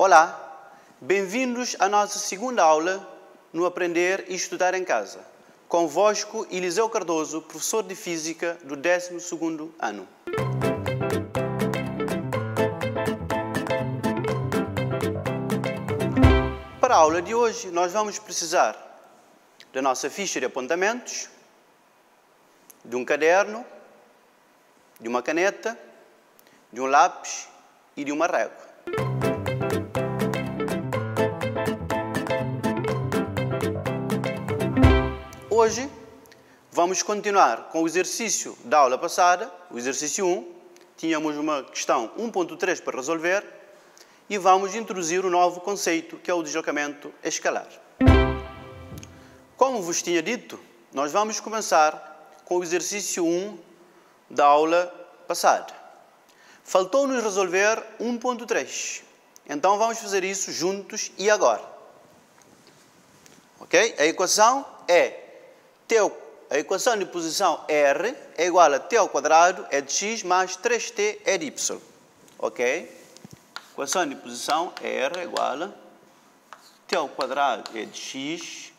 Olá, bem-vindos à nossa segunda aula no Aprender e Estudar em Casa. Convosco, Eliseu Cardoso, professor de Física do 12º ano. Para a aula de hoje, nós vamos precisar da nossa ficha de apontamentos, de um caderno, de uma caneta, de um lápis e de uma régua. Hoje vamos continuar com o exercício da aula passada, o exercício 1. Tínhamos uma questão 1.3 para resolver e vamos introduzir o novo conceito, que é o deslocamento escalar. Como vos tinha dito, nós vamos começar com o exercício 1 da aula passada. Faltou-nos resolver 1.3. Então vamos fazer isso juntos e agora. Ok? A equação é a equação de posição R é igual a t ao quadrado é de x mais 3t é de y. Ok? Equação de posição R é igual a t ao quadrado é de x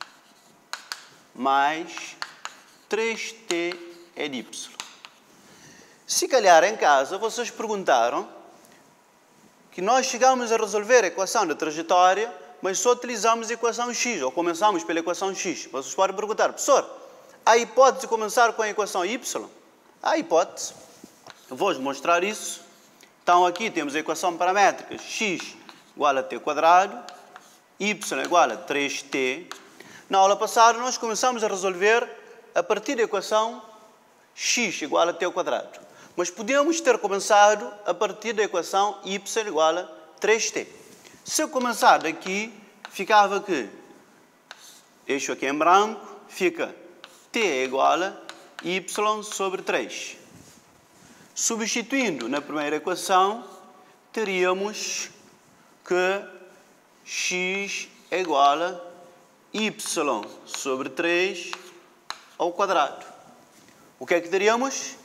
mais 3t é de y. Se calhar em casa vocês perguntaram que nós chegamos a resolver a equação da trajetória, mas só utilizamos a equação x, ou começamos pela equação x. Vocês podem perguntar, professor, há hipótese de começar com a equação y? Há hipótese. Eu vou-vos mostrar isso. Então aqui temos a equação paramétrica x igual a t quadrado, y igual a 3t. Na aula passada nós começamos a resolver a partir da equação x igual a t ao quadrado. Mas podemos ter começado a partir da equação y igual a 3t. Se eu começar daqui, ficava que, eixo aqui em branco, fica t é igual a y sobre 3. Substituindo na primeira equação, teríamos que x é igual a y sobre 3 ao quadrado. O que é que teríamos?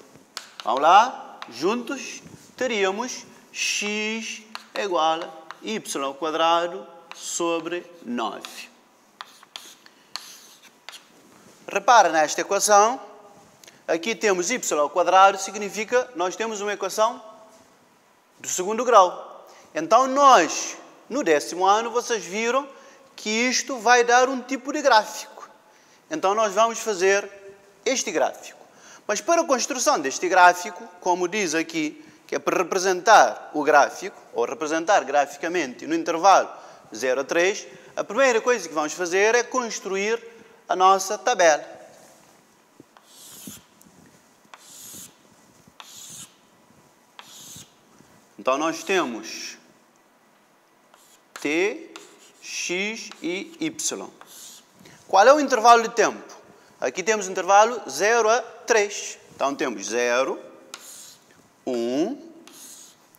Vamos lá, juntos, teríamos x é igual a y ao quadrado sobre 9. Repara nesta equação, aqui temos y ao quadrado, significa que nós temos uma equação do segundo grau. Então nós, no 10º ano, vocês viram que isto vai dar um tipo de gráfico. Então nós vamos fazer este gráfico. Mas para a construção deste gráfico, como diz aqui, que é para representar o gráfico, ou representar graficamente no intervalo 0 a 3, a primeira coisa que vamos fazer é construir a nossa tabela. Então nós temos t, x e y. Qual é o intervalo de tempo? Aqui temos o intervalo 0 a 3. Então temos 0, 1,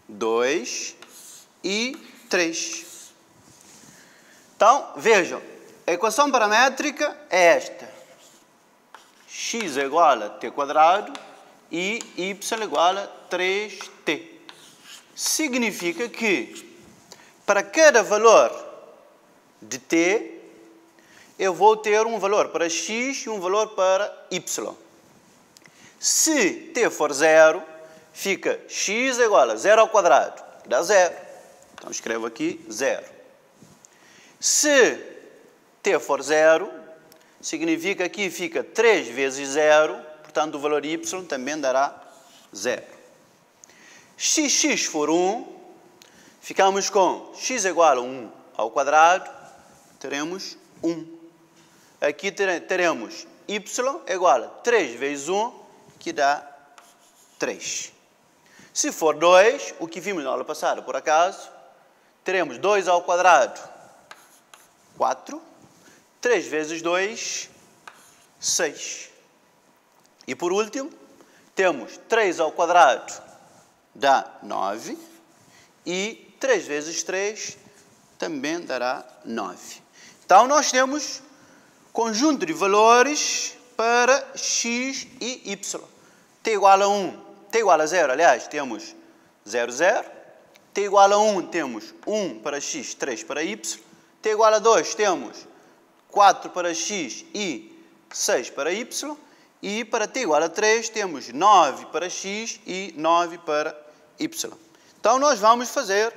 2 e 3. Então, vejam, a equação paramétrica é esta. X é igual a t quadrado e y é igual a 3t. Significa que, para cada valor de t, eu vou ter um valor para x e um valor para y. Se t for 0, fica x igual a 0 ao quadrado, que dá 0. Então escrevo aqui 0. Se t for 0, significa que aqui fica 3 vezes 0, portanto o valor y também dará 0. Se x for 1, ficamos com x igual a 1 ao quadrado, teremos 1. Aqui teremos y igual a 3 vezes 1, que dá 3. Se for 2, o que vimos na aula passada, por acaso, teremos 2 ao quadrado, 4. 3 vezes 2, 6. E por último, temos 3 ao quadrado, dá 9. E 3 vezes 3 também dará 9. Então, nós temos conjunto de valores para x e y. T igual a 1, t igual a 0, aliás, temos 0, 0. t igual a 1 temos 1 para x, 3 para y. T igual a 2 temos 4 para x e 6 para y. E para t igual a 3 temos 9 para x e 9 para y. Então, nós vamos fazer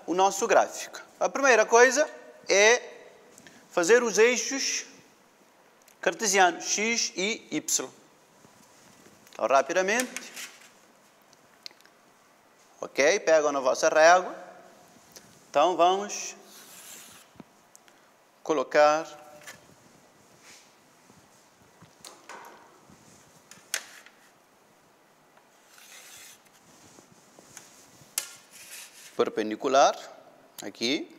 o nosso gráfico. A primeira coisa é fazer os eixos cartesianos, x e y. Então, rapidamente. Ok? Pegam na vossa régua. Então, vamos colocar perpendicular aqui.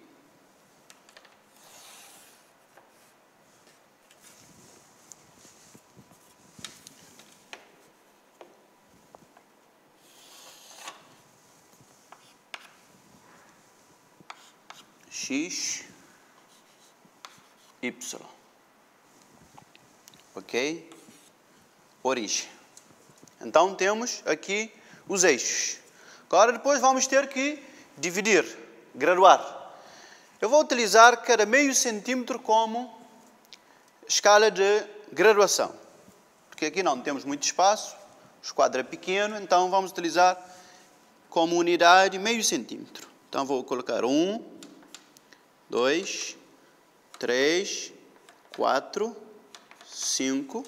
X, Y. Ok? Origem. Então, temos aqui os eixos. Agora, depois vamos ter que dividir, graduar. Eu vou utilizar cada meio centímetro como escala de graduação. Porque aqui não temos muito espaço, o esquadro é pequeno, então vamos utilizar como unidade meio centímetro. Então, vou colocar 1, 2, 3, 4, 5.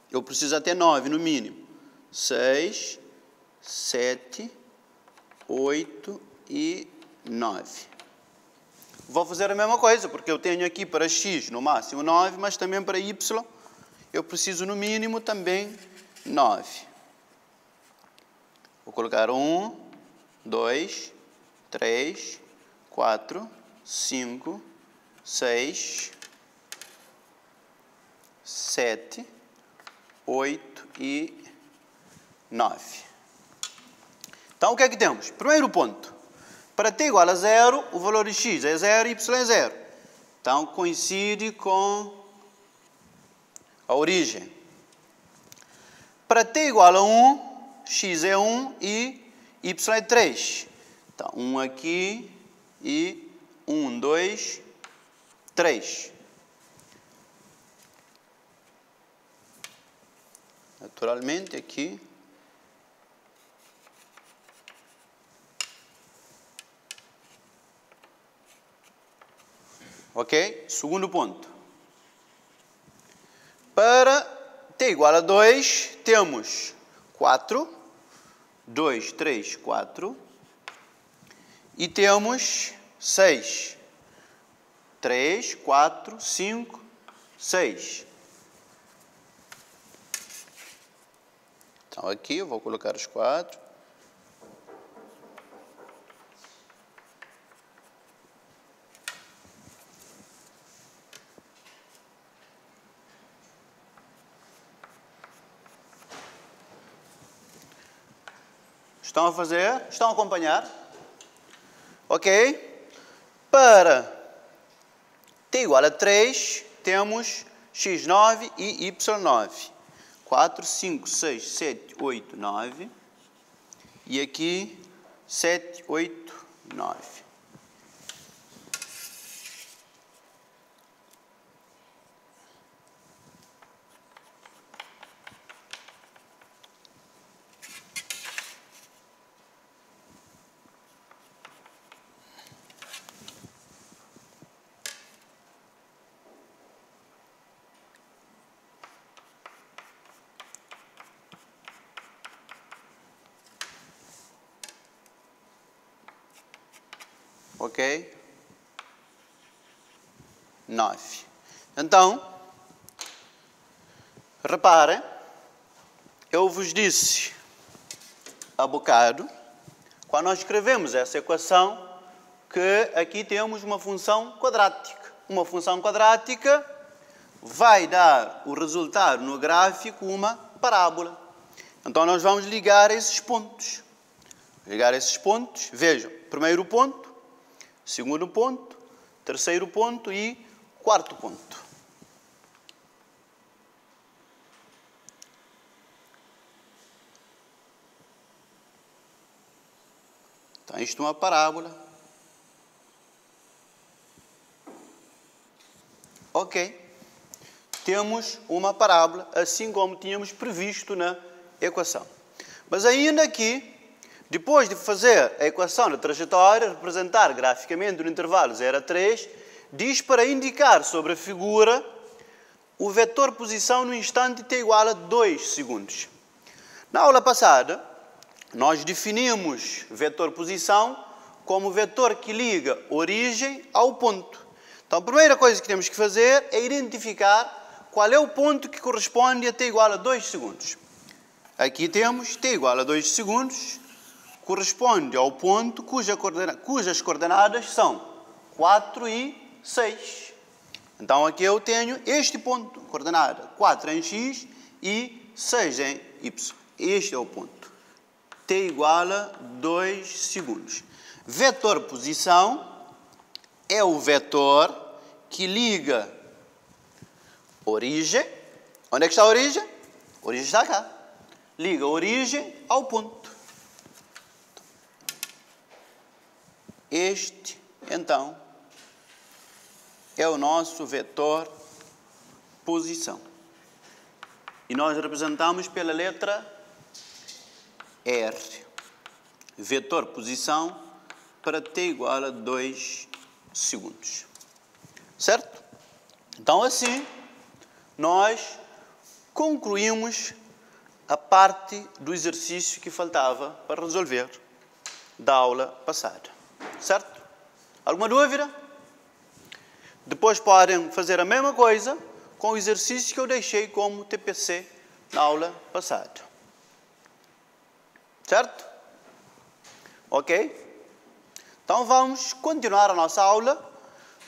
Eu preciso até 9 no mínimo. 6, 7, 8 e 9. Vou fazer a mesma coisa, porque eu tenho aqui para x no máximo 9, mas também para y eu preciso no mínimo também 9. Vou colocar 1, 2, 3, 4, 5, 6, 7, 8 e 9. Então, o que é que temos? Primeiro ponto. Para t igual a 0, o valor de x é 0 e y é 0. Então, coincide com a origem. Para t igual a 1, x é 1 e y é 3. Então, 1 aqui e 1, 2, 3. Naturalmente, aqui. Ok? Segundo ponto. Para t igual a 2, temos 4. 2, 3, 4. E temos 6. 3, 4, 5, 6. Então, aqui eu vou colocar os 4. Estão a fazer? Estão a acompanhar? Ok? Para t igual a 3, temos x9 e y9. 4, 5, 6, 7, 8, 9. E aqui, 7, 8, 9. Ok? 9. Então, reparem, eu vos disse há bocado, quando nós escrevemos essa equação, que aqui temos uma função quadrática. Uma função quadrática vai dar o resultado no gráfico uma parábola. Então, nós vamos ligar esses pontos. Ligar esses pontos, vejam, primeiro ponto, segundo ponto, terceiro ponto e quarto ponto. Então, isto é uma parábola. Ok. Temos uma parábola, assim como tínhamos previsto na equação. Mas ainda aqui, depois de fazer a equação da trajetória, representar graficamente no intervalo 0 a 3, diz para indicar sobre a figura o vetor posição no instante t igual a 2 segundos. Na aula passada, nós definimos vetor posição como o vetor que liga origem ao ponto. Então, a primeira coisa que temos que fazer é identificar qual é o ponto que corresponde a t igual a 2 segundos. Aqui temos t igual a 2 segundos, corresponde ao ponto cujas coordenadas são 4 e 6. Então, aqui eu tenho este ponto, coordenada 4 em x e 6 em y. Este é o ponto. T igual a 2 segundos. Vetor posição é o vetor que liga origem. Onde é que está a origem? A origem está cá. Liga a origem ao ponto. Este, então, é o nosso vetor posição. E nós representamos pela letra R. Vetor posição para t igual a 2 segundos. Certo? Então, assim, nós concluímos a parte do exercício que faltava para resolver da aula passada. Certo? Alguma dúvida? Depois podem fazer a mesma coisa com o exercício que eu deixei como TPC na aula passada. Certo? Ok? Então vamos continuar a nossa aula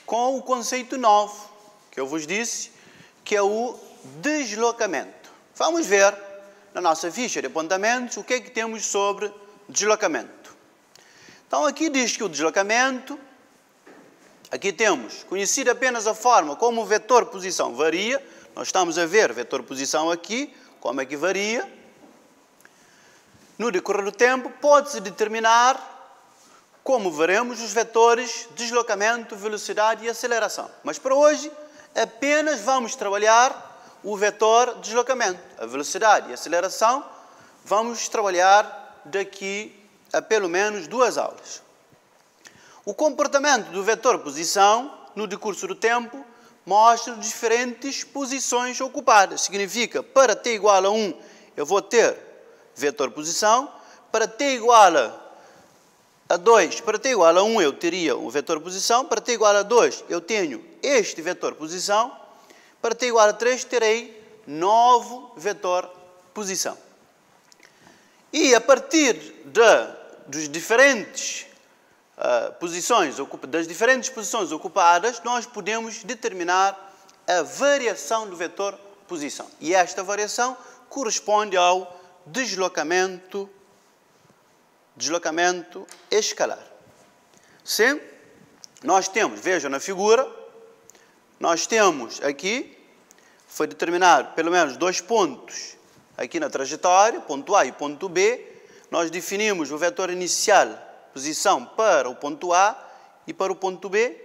com o conceito novo que eu vos disse, que é o deslocamento. Vamos ver na nossa ficha de apontamentos o que é que temos sobre deslocamento. Então aqui diz que o deslocamento, aqui temos conhecida apenas a forma como o vetor posição varia. Nós estamos a ver vetor posição aqui, como é que varia. No decorrer do tempo, pode-se determinar como veremos os vetores deslocamento, velocidade e aceleração. Mas para hoje, apenas vamos trabalhar o vetor deslocamento. A velocidade e a aceleração vamos trabalhar daqui a pelo menos 2 aulas. O comportamento do vetor posição, no decurso do tempo, mostra diferentes posições ocupadas. Significa, para t igual a 1, eu vou ter vetor posição. Para t igual a 2, para t igual a 1, eu teria o vetor posição. Para t igual a 2, eu tenho este vetor posição. Para t igual a 3, terei novo vetor posição. E a partir das diferentes posições ocupadas, nós podemos determinar a variação do vetor posição. E esta variação corresponde ao deslocamento escalar. Sim, nós temos, vejam na figura, nós temos aqui, foi determinado pelo menos 2 pontos aqui na trajetória, ponto A e ponto B. Nós definimos o vetor inicial, posição, para o ponto A e para o ponto B.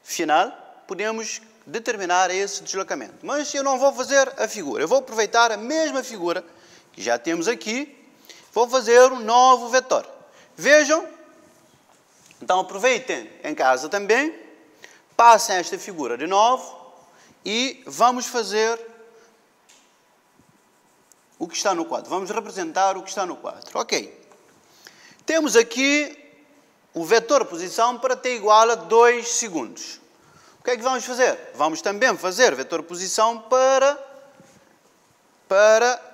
Final, podemos determinar esse deslocamento. Mas eu não vou fazer a figura, eu vou aproveitar a mesma figura que já temos aqui, vou fazer um novo vetor. Vejam, então aproveitem em casa também, passem esta figura de novo e vamos fazer o que está no quadro. Vamos representar o que está no quadro. Ok. Temos aqui o vetor posição para t igual a 2 segundos. O que é que vamos fazer? Vamos também fazer vetor posição para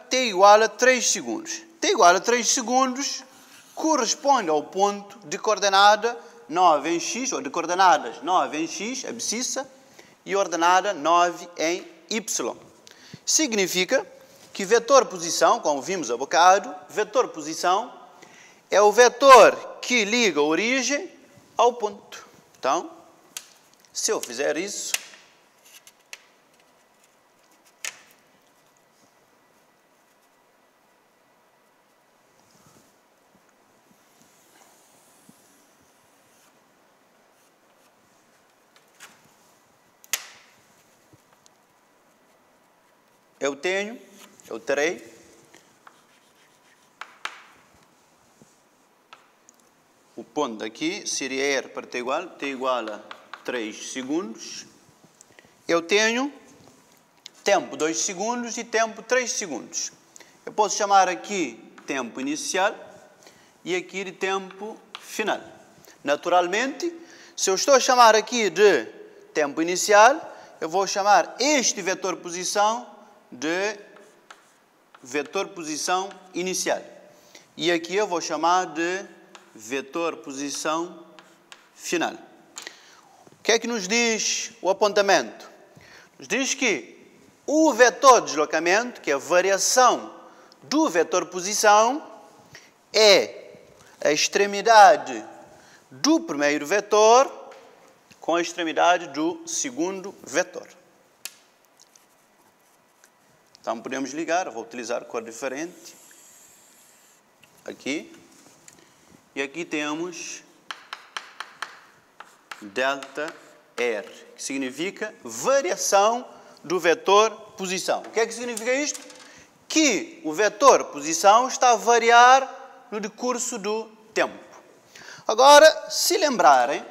t igual a 3 segundos. T igual a 3 segundos corresponde ao ponto de coordenada 9 em x, ou de coordenadas 9 em x, abscissa, e ordenada 9 em y. Significa que vetor posição, como vimos há bocado, vetor posição é o vetor que liga a origem ao ponto. Então, se eu fizer isso, eu terei o ponto aqui seria R para t igual a 3 segundos. Eu tenho tempo 2 segundos e tempo 3 segundos. Eu posso chamar aqui tempo inicial e aqui de tempo final. Naturalmente, se eu estou a chamar aqui de tempo inicial, eu vou chamar este vetor posição de vetor posição inicial. E aqui eu vou chamar de vetor posição final. O que é que nos diz o apontamento? Nos diz que o vetor de deslocamento, que é a variação do vetor posição, é a extremidade do primeiro vetor com a extremidade do segundo vetor. Então podemos ligar, vou utilizar cor diferente. Aqui. E aqui temos delta R, que significa variação do vetor posição. O que é que significa isto? Que o vetor posição está a variar no decurso do tempo. Agora, se lembrarem,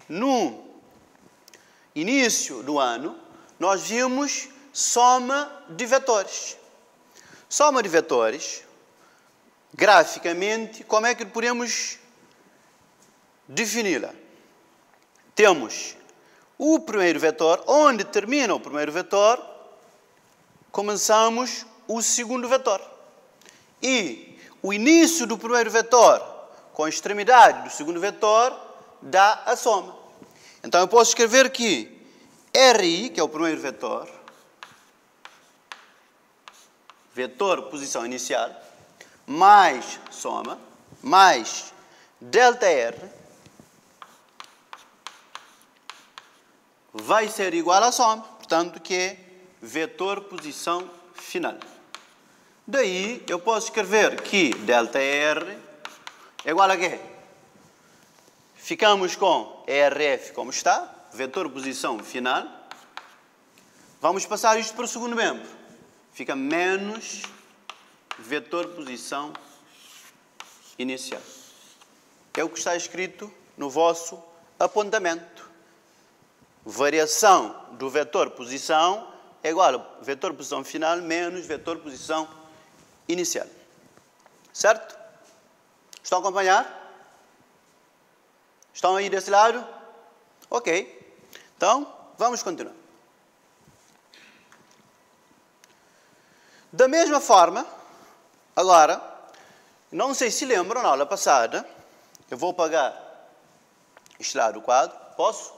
no início do ano, nós vimos soma de vetores. Soma de vetores, graficamente, como é que podemos defini-la? Temos o primeiro vetor, onde termina o primeiro vetor, começamos o segundo vetor. E o início do primeiro vetor com a extremidade do segundo vetor dá a soma. Então eu posso escrever aqui RI, que é o primeiro vetor, vetor posição inicial, mais soma, mais delta R, vai ser igual a soma, portanto, que é vetor posição final. Daí, eu posso escrever que delta R é igual a quê? Ficamos com RF como está, vetor posição final. Vamos passar isto para o segundo membro. Fica menos vetor posição inicial. É o que está escrito no vosso apontamento. Variação do vetor posição é igual a vetor posição final menos vetor posição inicial. Certo? Estão a acompanhar? Estão aí desse lado? Ok. Então, vamos continuar. Da mesma forma, agora, não sei se lembram, na aula passada, eu vou apagar este lado do quadro. Posso?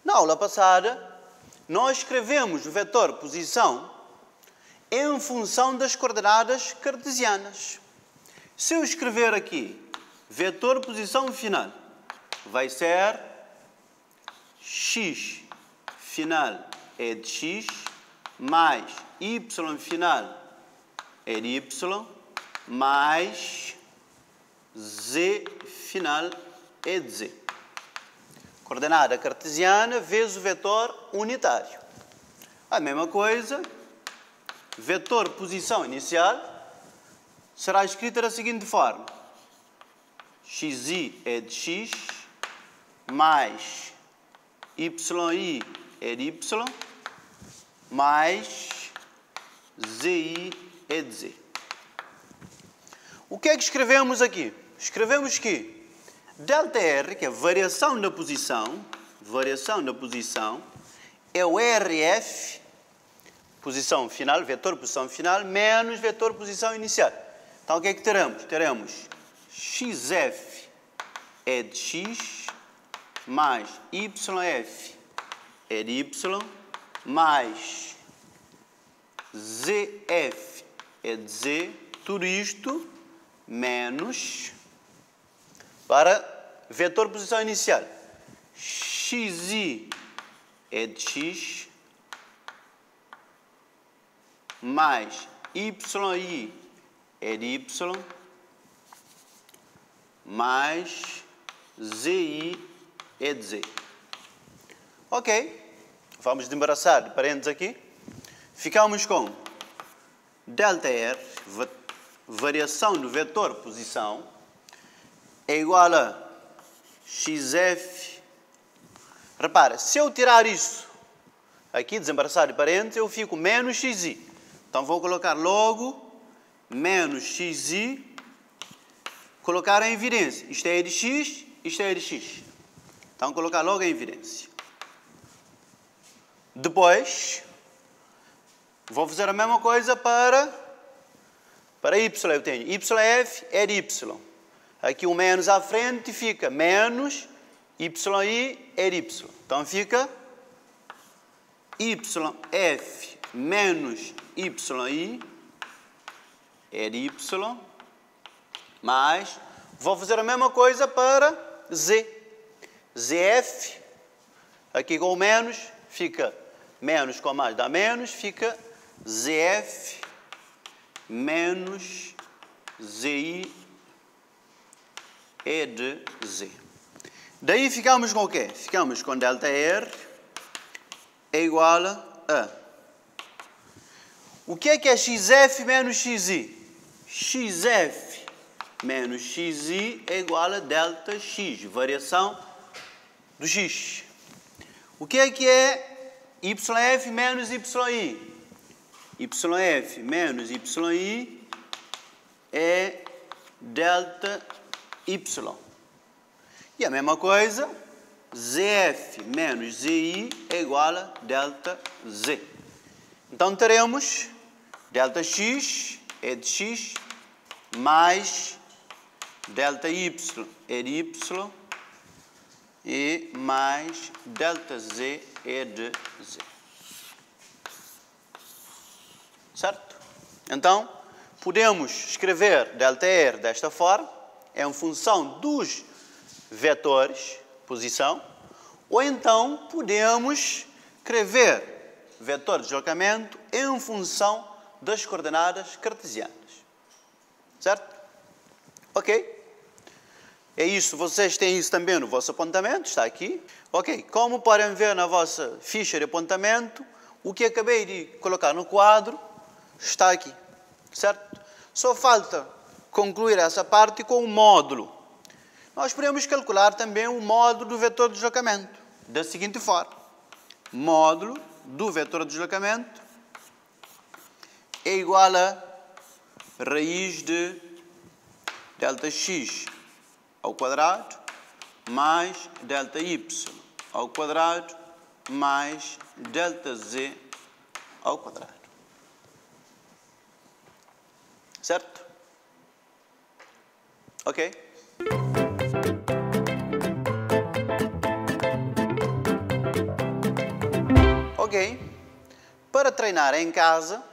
Na aula passada, nós escrevemos o vetor posição em função das coordenadas cartesianas. Se eu escrever aqui vetor posição final, vai ser x final é de x, mais y final é de y, mais z final é de z. Coordenada cartesiana vezes o vetor unitário. A mesma coisa, vetor posição inicial será escrita da seguinte forma. xi é de x, mais yi é de y, mais zi é de z. O que é que escrevemos aqui? Escrevemos que delta R, que é variação da posição, é o RF, posição final, vetor posição final, menos vetor posição inicial. Então, o que é que teremos? Teremos xf é de x, mais yf é de y, mais zf é de z, tudo isto menos para vetor posição inicial. xi é de x, mais yi é de y, mais zi é de z. Ok, vamos desembaraçar de parênteses aqui. Ficamos com delta R, variação do vetor posição, é igual a xf. Repara, se eu tirar isso aqui, desembaraçar de parênteses, eu fico menos xi. Então vou colocar logo menos xi, colocar em evidência. Isto é de x, isto é de x. Então colocar logo em evidência. Depois, vou fazer a mesma coisa para y. Eu tenho yf é de y. Aqui o menos à frente fica menos yi é de y. Então fica yf menos yi é de y, mais, vou fazer a mesma coisa para z. Zf, aqui com o menos, fica menos com mais dá menos, fica zf menos zi é de z. Daí ficamos com o quê? Ficamos com delta R é igual a... O que é xf menos xi? Xf menos xi é igual a delta x, variação do x. O que é yf menos yi? Yf menos yi é delta y. E a mesma coisa, zf menos zi é igual a delta z. Então teremos delta x é de x, mais delta y é de y, e mais delta z é de z. Certo? Então, podemos escrever delta R desta forma, em função dos vetores, posição, ou então podemos escrever vetor de deslocamento em função das coordenadas cartesianas. Certo? Ok? É isso, vocês têm isso também no vosso apontamento, está aqui. Ok, como podem ver na vossa ficha de apontamento, o que acabei de colocar no quadro está aqui, certo? Só falta concluir essa parte com o módulo. Nós podemos calcular também o módulo do vetor de deslocamento, da seguinte forma. Módulo do vetor de deslocamento é igual a raiz de delta x ao quadrado mais delta y ao quadrado mais delta z ao quadrado. Certo? Ok? Ok. Para treinar em casa,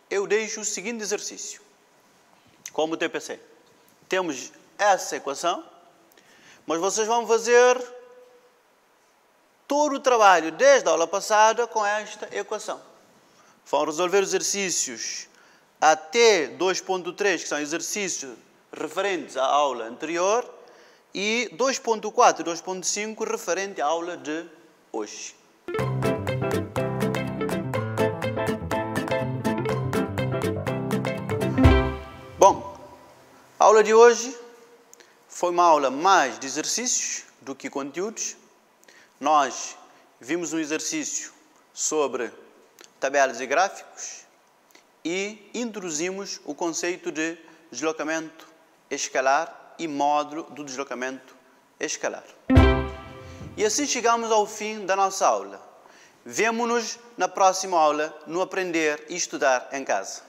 eu deixo o seguinte exercício. Como TPC. Temos essa equação, mas vocês vão fazer todo o trabalho desde a aula passada com esta equação. Vão resolver os exercícios até 2.3, que são exercícios referentes à aula anterior, e 2.4 e 2.5 referente à aula de hoje. Bom, a aula de hoje foi uma aula mais de exercícios do que conteúdos. Nós vimos um exercício sobre tabelas e gráficos e introduzimos o conceito de deslocamento escalar e módulo do deslocamento escalar. E assim chegamos ao fim da nossa aula. Vemo-nos na próxima aula no Aprender e Estudar em Casa.